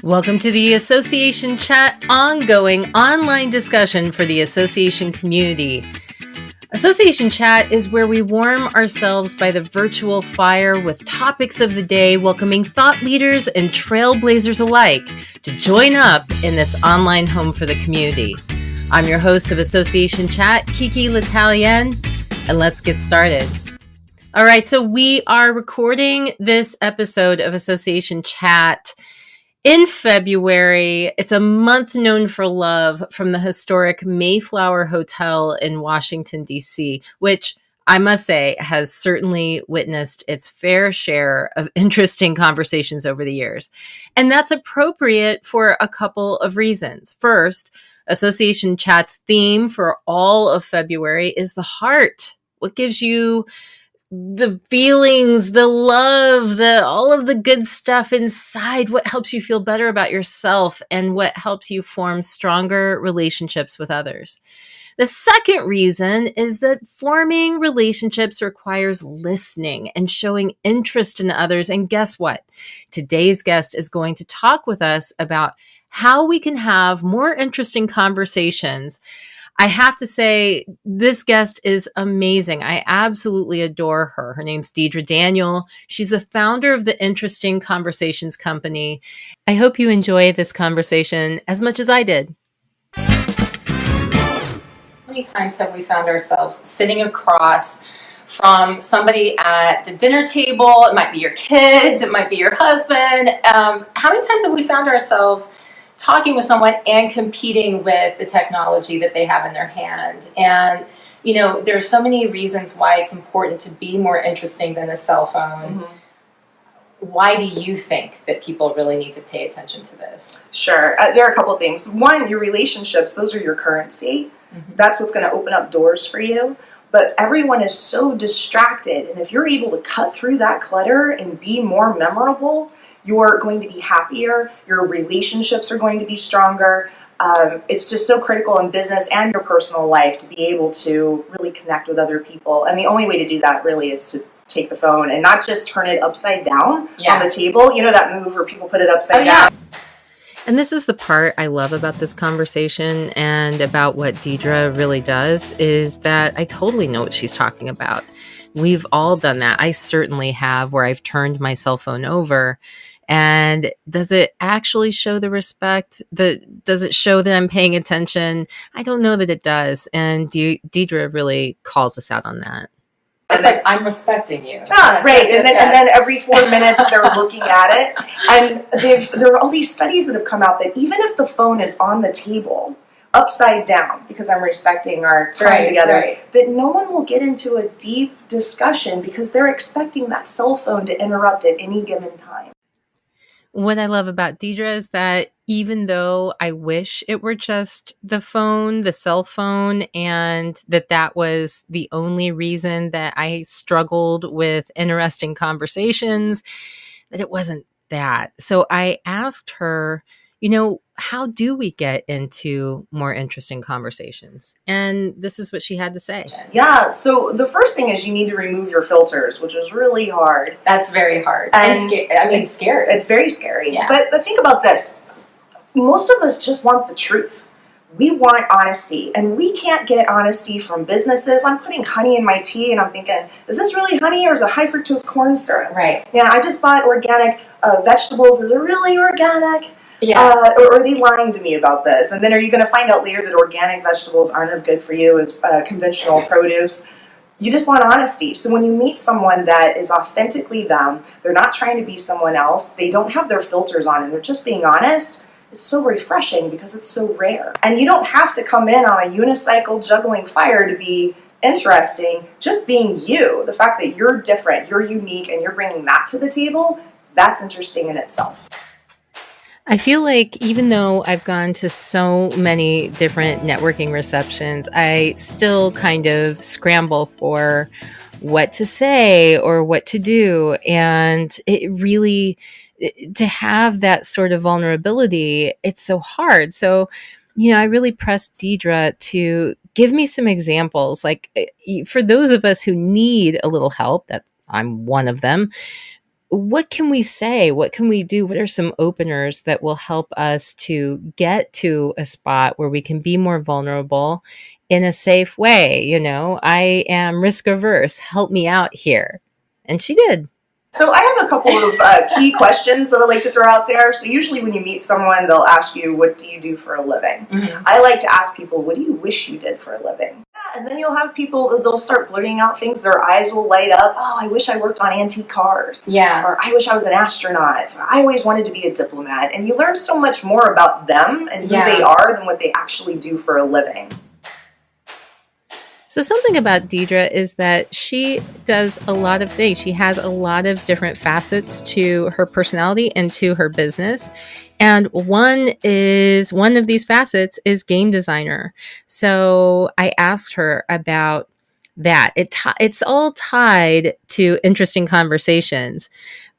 Welcome to the Association Chat, ongoing online discussion for the association community. Association Chat is where we warm ourselves by the virtual fire with topics of the day, welcoming thought leaders and trailblazers alike to join up in this online home for the community. I'm your host of Association Chat, Kiki L'Italienne, and let's get started. All right, so we are recording this episode of Association Chat in February. It's a month known for love from the historic Mayflower Hotel in Washington, D.C., which I must say has certainly witnessed its fair share of interesting conversations over the years. And that's appropriate for a couple of reasons. First, Association Chat's theme for all of February is the heart. What gives you the feelings, the love, all of the good stuff inside, what helps you feel better about yourself and what helps you form stronger relationships with others. The second reason is that forming relationships requires listening and showing interest in others. And guess what? Today's guest is going to talk with us about how we can have more interesting conversations. I have to say, this guest is amazing. I absolutely adore her. Her name's Deedre Daniel. She's the founder of the Interesting Conversations Company. I hope you enjoy this conversation as much as I did. How many times have we found ourselves sitting across from somebody at the dinner table? It might be your kids, it might be your husband. How many times have we found ourselves talking with someone and competing with the technology that they have in their hand? And, you know, there are so many reasons why it's important to be more interesting than a cell phone. Mm-hmm. Why do you think that people really need to pay attention to this? Sure. There are a couple of things. One, your relationships, those are your currency. Mm-hmm. That's what's going to open up doors for you. But everyone is so distracted. And if you're able to cut through that clutter and be more memorable, you're going to be happier. Your relationships are going to be stronger. It's just so critical in business and your personal life to be able to really connect with other people. And the only way to do that really is to take the phone and not just turn it upside down on the table. You know that move where people put it upside down? And this is the part I love about this conversation and about what Deedre really does, is that I totally know what she's talking about. We've all done that. I certainly have, where I've turned my cell phone over. And does it actually show the respect? Does it show that I'm paying attention? I don't know that it does. And Deedre really calls us out on that. It's like, I'm respecting you. Right. And then every 4 minutes they're looking at it. And there are all these studies that have come out that even if the phone is on the table, upside down, because I'm respecting our time together, that no one will get into a deep discussion because they're expecting that cell phone to interrupt at any given time. What I love about Deedre is that even though I wish it were just the phone, the cell phone, and that was the only reason that I struggled with interesting conversations, that it wasn't that. So I asked her, you know, how do we get into more interesting conversations? And this is what she had to say. Yeah, so the first thing is you need to remove your filters, which is really hard. That's very hard. And it's scary. It's very scary. Yeah. But think about this. Most of us just want the truth. We want honesty, and we can't get honesty from businesses. I'm putting honey in my tea, and I'm thinking, is this really honey or is it high fructose corn syrup? Right. Yeah, I just bought organic vegetables. Is it really organic? Yeah. Or are they lying to me about this? And then are you going to find out later that organic vegetables aren't as good for you as conventional produce? You just want honesty. So when you meet someone that is authentically them, they're not trying to be someone else, they don't have their filters on, and they're just being honest, it's so refreshing because it's so rare. And you don't have to come in on a unicycle juggling fire to be interesting. Just being you, the fact that you're different, you're unique, and you're bringing that to the table, that's interesting in itself. I feel like even though I've gone to so many different networking receptions, I still kind of scramble for what to say or what to do. And it really, to have that sort of vulnerability, it's so hard. So, you know, I really pressed Deedre to give me some examples. Like, for those of us who need a little help, that I'm one of them, what can we say? What can we do? What are some openers that will help us to get to a spot where we can be more vulnerable in a safe way? You know, I am risk averse. Help me out here. And she did. So I have a couple of key questions that I like to throw out there. So usually when you meet someone, they'll ask you, what do you do for a living? Mm-hmm. I like to ask people, what do you wish you did for a living? Yeah, and then you'll have people, they'll start blurting out things. Their eyes will light up. Oh, I wish I worked on antique cars. Yeah. Or I wish I was an astronaut. Or, I always wanted to be a diplomat. And you learn so much more about them and who they are than what they actually do for a living. So something about Deedre is that she does a lot of things. She has a lot of different facets to her personality and to her business. And one of these facets is game designer. So I asked her about that. It's all tied to interesting conversations,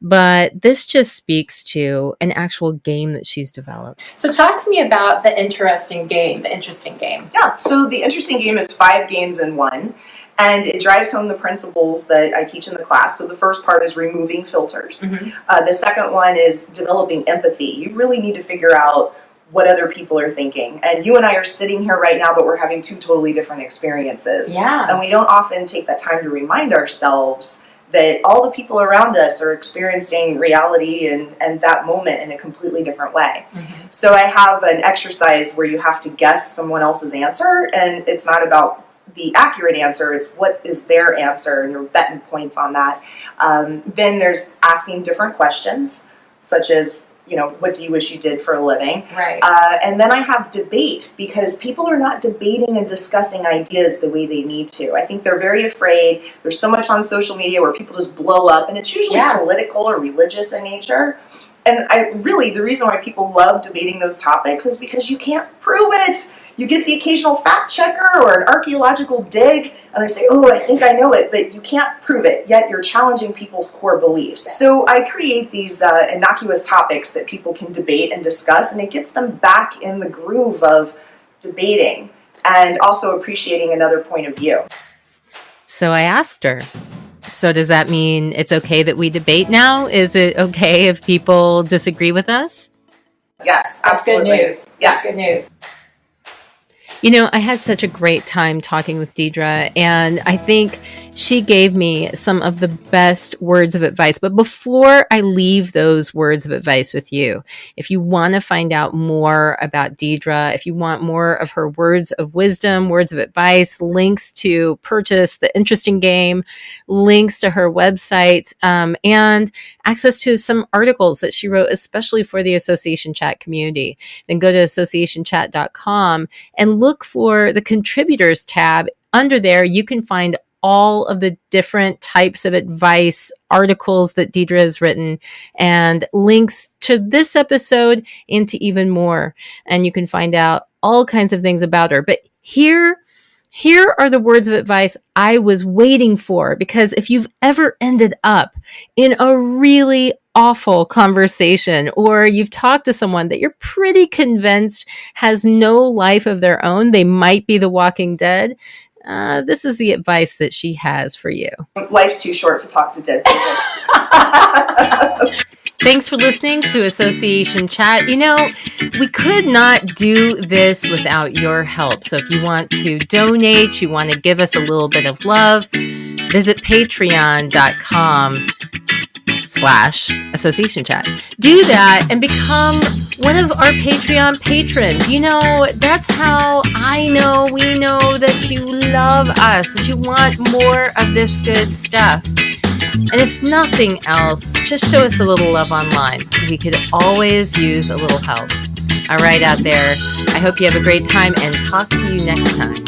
but this just speaks to an actual game that she's developed. So talk to me about the interesting game. Yeah, so the interesting game is 5 games in one, and it drives home the principles that I teach in the class. So the first part is removing filters. Mm-hmm. The second one is developing empathy. You really need to figure out what other people are thinking. And you and I are sitting here right now, but we're having 2 totally different experiences. Yeah. And we don't often take that time to remind ourselves that all the people around us are experiencing reality and that moment in a completely different way. Mm-hmm. So I have an exercise where you have to guess someone else's answer, and it's not about the accurate answer, it's what is their answer, and you're betting points on that. Then there's asking different questions, such as, you know, what do you wish you did for a living? Right. And then I have debate, because people are not debating and discussing ideas the way they need to. I think they're very afraid. There's so much on social media where people just blow up, and it's usually political or religious in nature. And the reason why people love debating those topics is because you can't prove it. You get the occasional fact checker or an archaeological dig, and they say, oh, I think I know it, but you can't prove it, yet you're challenging people's core beliefs. So I create these innocuous topics that people can debate and discuss, and it gets them back in the groove of debating and also appreciating another point of view. So I asked her, so does that mean it's okay that we debate now? Is it okay if people disagree with us? Yes, That's absolutely. Good news. Yes. That's good news. You know, I had such a great time talking with Deedre, and I think she gave me some of the best words of advice. But before I leave those words of advice with you, if you want to find out more about Deedre, if you want more of her words of wisdom, words of advice, links to purchase the interesting game, links to her website, and access to some articles that she wrote, especially for the Association Chat community, then go to associationchat.com and look for the contributors tab. Under there, you can find all of the different types of advice articles that Deedre has written and links to this episode and to even more. And you can find out all kinds of things about her. But here are the words of advice I was waiting for, because if you've ever ended up in a really awful conversation, or you've talked to someone that you're pretty convinced has no life of their own, they might be the Walking Dead, this is the advice that she has for you. Life's too short to talk to dead people. Thanks for listening to Association Chat. You know, we could not do this without your help. So if you want to donate, you want to give us a little bit of love, visit patreon.com/Association Chat. Do that and become one of our Patreon patrons. You know, that's how we know that you love us, that you want more of this good stuff. And if nothing else, just show us a little love online. We could always use a little help. All right, out there, I hope you have a great time and talk to you next time.